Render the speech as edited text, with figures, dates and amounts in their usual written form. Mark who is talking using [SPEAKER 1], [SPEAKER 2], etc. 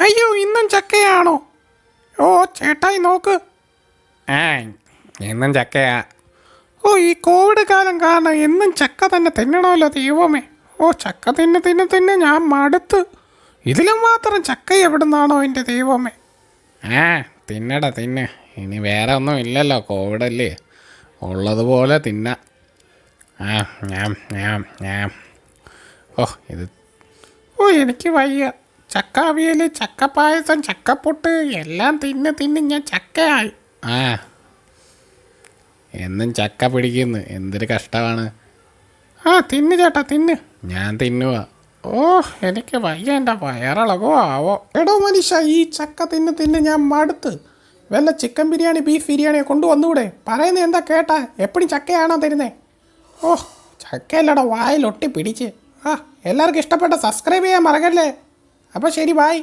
[SPEAKER 1] അയ്യോ ഇന്നും ചക്കയാണോ? ഓ ചേട്ടായി നോക്ക്.
[SPEAKER 2] ആ എന്നും ചക്കയാ.
[SPEAKER 1] ഓ ഈ കോവിഡ് കാലം കാരണം എന്നും ചക്ക തന്നെ തിന്നണമല്ലോ ദൈവമേ. ഓ ചക്ക തിന്ന് ഞാൻ മടുത്ത്. ഇതിലും മാത്രം ചക്ക എവിടുന്നാണോ എൻ്റെ ദൈവമേ.
[SPEAKER 2] ആ തിന്നടാ തിന്ന്. ഇനി വേറെ ഒന്നും ഇല്ലല്ലോ, കോവിഡല്ലേ, ഉള്ളതുപോലെ തിന്ന. ആ ഞാൻ ഞാൻ ഞാൻ ഓ ഇത്
[SPEAKER 1] ഓ എനിക്ക് വയ്യ. ചക്ക അവിയൽ, ചക്കപ്പായസം, ചക്കപ്പൊട്ട് എല്ലാം തിന്ന് ഞാൻ ചക്കയായി.
[SPEAKER 2] ആ എന്നും ചക്ക പിടിക്കുന്നു, എന്തൊരു കഷ്ടമാണ്.
[SPEAKER 1] ആ തിന്ന് ചേട്ടാ തിന്ന്.
[SPEAKER 2] ഞാൻ തിന്നുക.
[SPEAKER 1] ഓ എനിക്ക് വയ്യ, എൻ്റെ വയറിളകോ ആവോ. എടോ മനുഷ്യ, ഈ ചക്ക തിന്ന് ഞാൻ മടുത്ത്. വല്ല ചിക്കൻ ബിരിയാണി, ബീഫ് ബിരിയാണിയോ കൊണ്ടുവന്നൂടെ? പറയുന്നത് എന്താ കേട്ടാ, എപ്പോഴും ചക്കയാണോ തരുന്നേ? ഓ ചക്കയല്ലടോ വായിലൊട്ടി പിടിച്ച്. ആ എല്ലാവർക്കും ഇഷ്ടപ്പെട്ട സബ്സ്ക്രൈബ് ചെയ്യാൻ മറക്കല്ലേ. അപ്പോൾ ശരി, ബായ്.